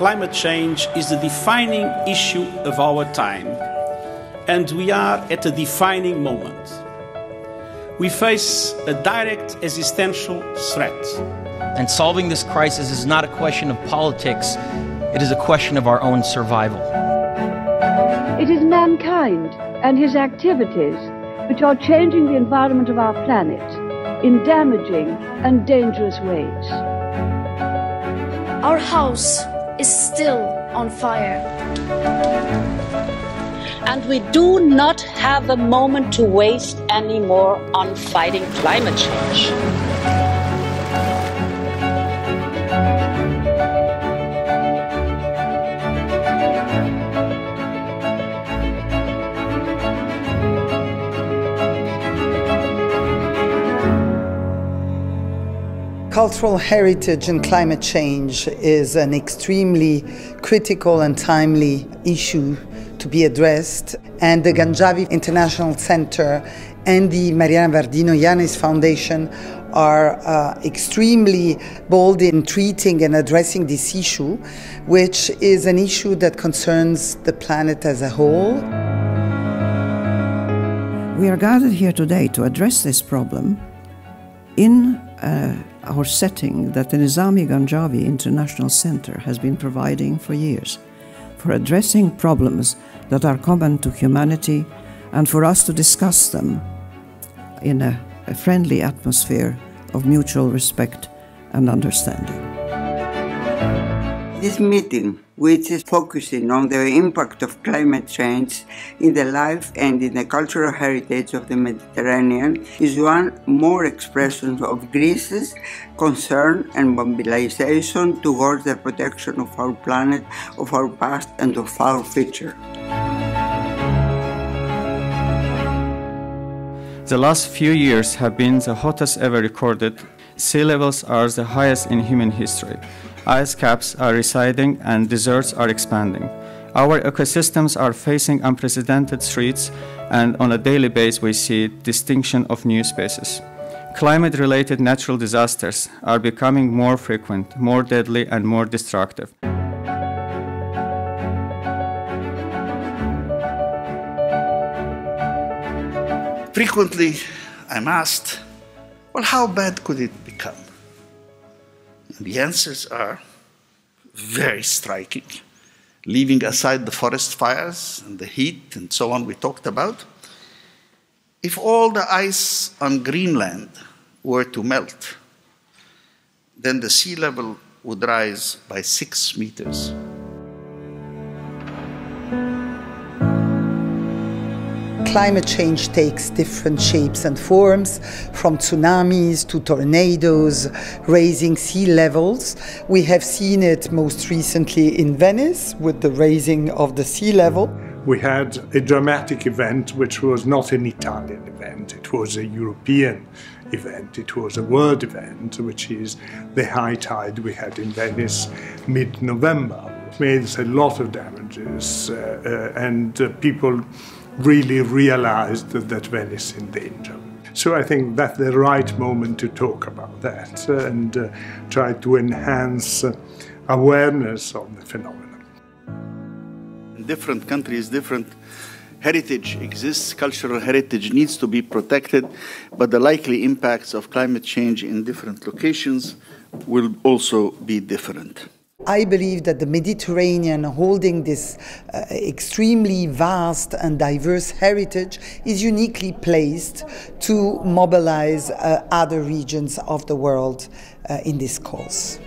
climate change is the defining issue of our time, and we are at a defining moment. We face a direct existential threat. And solving this crisis is not a question of politics, it is a question of our own survival. It is mankind and his activities which are changing the environment of our planet in damaging and dangerous ways. Our house is still on fire. And we do not have a moment to waste anymore on fighting climate change. Cultural heritage and climate change is an extremely critical and timely issue to be addressed, and the Ganjavi International Center and the Marianna Vardinoyannis Foundation are extremely bold in treating and addressing this issue, which is an issue that concerns the planet as a whole. We are gathered here today to address this problem in our setting that the Nizami Ganjavi International Center has been providing for years, for addressing problems that are common to humanity and for us to discuss them in a friendly atmosphere of mutual respect and understanding. This meeting, which is focusing on the impact of climate change in the life and in the cultural heritage of the Mediterranean, is one more expression of Greece's concern and mobilization towards the protection of our planet, of our past and of our future. The last few years have been the hottest ever recorded. Sea levels are the highest in human history. Ice caps are receding and deserts are expanding. Our ecosystems are facing unprecedented threats, and on a daily basis we see distinction of new species. Climate-related natural disasters are becoming more frequent, more deadly and more destructive. Frequently, I'm asked, well, how bad could it become? And the answers are very striking. Leaving aside the forest fires and the heat and so on we talked about, if all the ice on Greenland were to melt, then the sea level would rise by 6 meters. Climate change takes different shapes and forms, from tsunamis to tornadoes, raising sea levels. We have seen it most recently in Venice with the raising of the sea level. We had a dramatic event which was not an Italian event, it was a European event, it was a world event, which is the high tide we had in Venice mid-November. It made a lot of damages and people really realized that Venice is in danger. So I think that's the right moment to talk about that and try to enhance awareness of the phenomenon. In different countries, different heritage exists, cultural heritage needs to be protected, but the likely impacts of climate change in different locations will also be different. I believe that the Mediterranean, holding this extremely vast and diverse heritage, is uniquely placed to mobilize other regions of the world in this cause.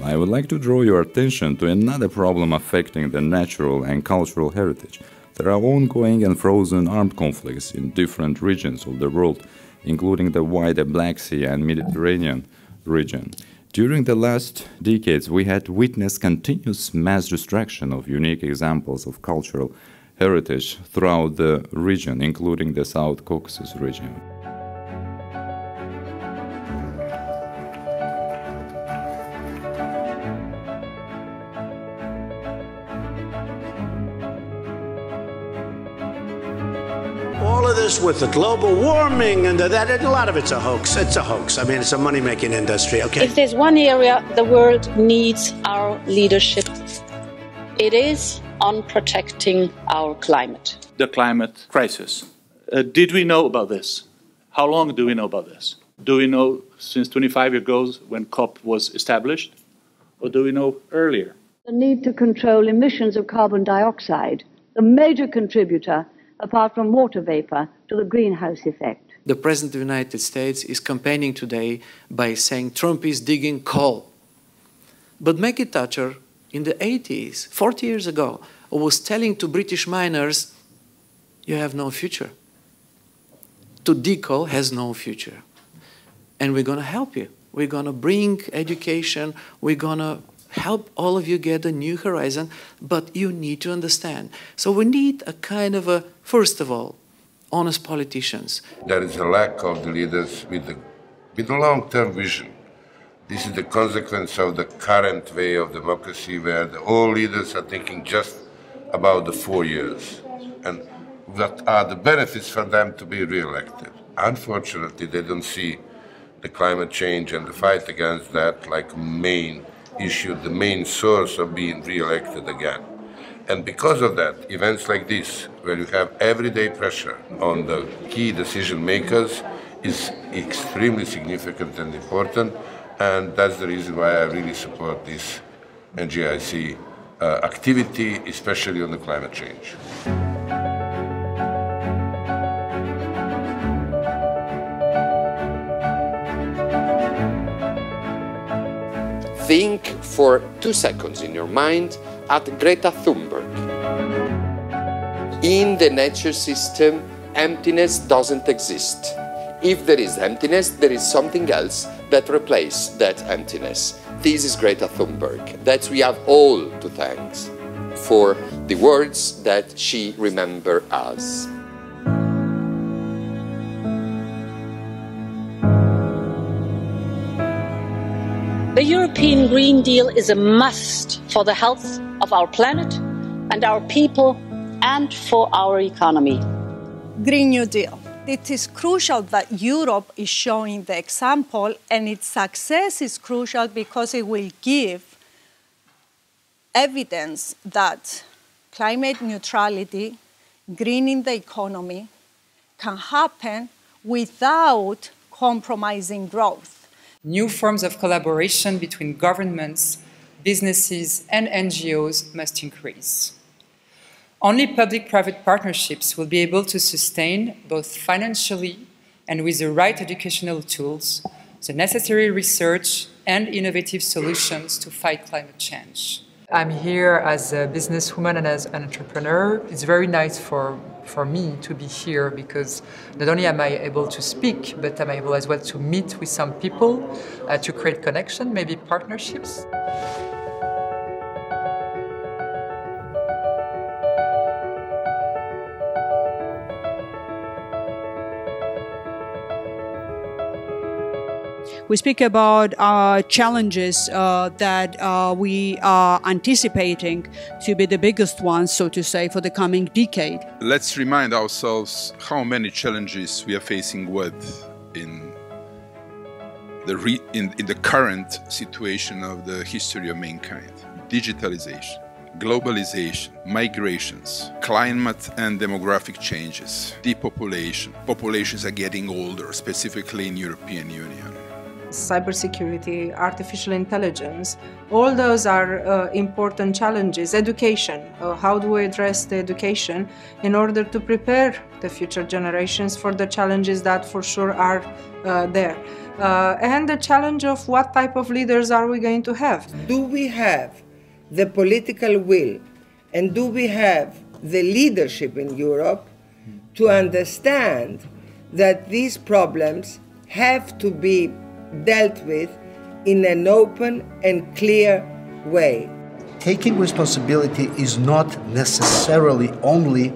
I would like to draw your attention to another problem affecting the natural and cultural heritage. There are ongoing and frozen armed conflicts in different regions of the world, including the wider Black Sea and Mediterranean region. During the last decades, we had witnessed continuous mass destruction of unique examples of cultural heritage throughout the region, including the South Caucasus region. All of this with the global warming and a lot of it's a hoax. It's a hoax. I mean, it's a money-making industry, okay? If there's one area the world needs our leadership, it is on protecting our climate. The climate crisis. Did we know about this? How long do we know about this? Do we know since 25 years ago when COP was established? Or do we know earlier? The need to control emissions of carbon dioxide, the major contributor, apart from water vapor, to the greenhouse effect. The President of the United States is campaigning today by saying Trump is digging coal. But Maggie Thatcher, in the 80s, 40 years ago, was telling to British miners, you have no future. To dig coal has no future. And we're going to help you. We're going to bring education. We're going to help all of you get a new horizon. But you need to understand. So we need a kind of a, first of all, honest politicians. There is a lack of the leaders with a long-term vision. This is the consequence of the current way of democracy where all leaders are thinking just about the 4 years and what are the benefits for them to be re-elected. Unfortunately, they don't see the climate change and the fight against that like main issue, the main source of being re-elected again. And because of that, events like this, where you have everyday pressure on the key decision makers, is extremely significant and important. And that's the reason why I really support this NGIC activity, especially on the climate change. Think for 2 seconds in your mind at Greta Thunberg. In the nature system, emptiness doesn't exist. If there is emptiness, there is something else that replaces that emptiness. This is Greta Thunberg, that we have all to thank for the words that she remembers us. The European Green Deal is a must for the health of our planet and our people and for our economy. Green New Deal. It is crucial that Europe is showing the example, and its success is crucial because it will give evidence that climate neutrality, greening the economy, can happen without compromising growth. New forms of collaboration between governments, businesses, and NGOs must increase. Only public-private partnerships will be able to sustain, both financially and with the right educational tools, the necessary research and innovative solutions to fight climate change. I'm here as a businesswoman and as an entrepreneur. It's very nice for me to be here because not only am I able to speak, but I'm able as well to meet with some people, to create connection, maybe partnerships. We speak about challenges that we are anticipating to be the biggest ones, so to say, for the coming decade. Let's remind ourselves how many challenges we are facing with in the current situation of the history of mankind. Digitalization, globalization, migrations, climate and demographic changes, depopulation. Populations are getting older, specifically in European Union. Cybersecurity, artificial intelligence, all those are important challenges. Education, how do we address the education in order to prepare the future generations for the challenges that for sure are there. And the challenge of what type of leaders are we going to have? Do we have the political will and do we have the leadership in Europe to understand that these problems have to be dealt with in an open and clear way? Taking responsibility is not necessarily only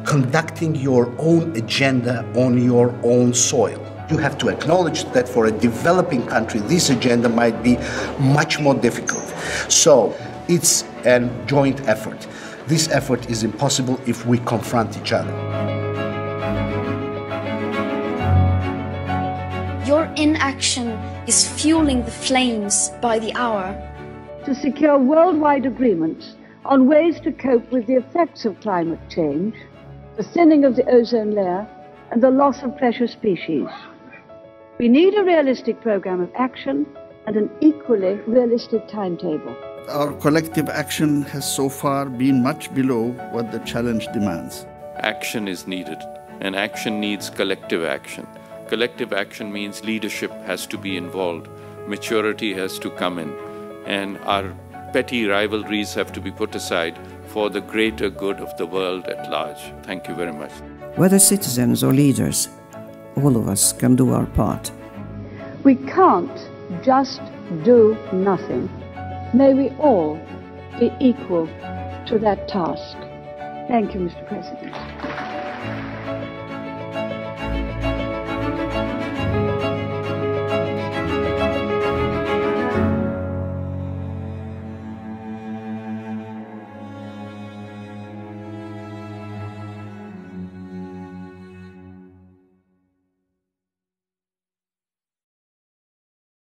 conducting your own agenda on your own soil. You have to acknowledge that for a developing country, this agenda might be much more difficult. So it's a joint effort. This effort is impossible if we confront each other. inaction is fueling the flames by the hour. To secure worldwide agreements on ways to cope with the effects of climate change, the thinning of the ozone layer, and the loss of precious species. We need a realistic program of action and an equally realistic timetable. Our collective action has so far been much below what the challenge demands. Action is needed, and action needs collective action. Collective action means leadership has to be involved, maturity has to come in, and our petty rivalries have to be put aside for the greater good of the world at large. Thank you very much. Whether citizens or leaders, all of us can do our part. We can't just do nothing. May we all be equal to that task. Thank you, Mr. President.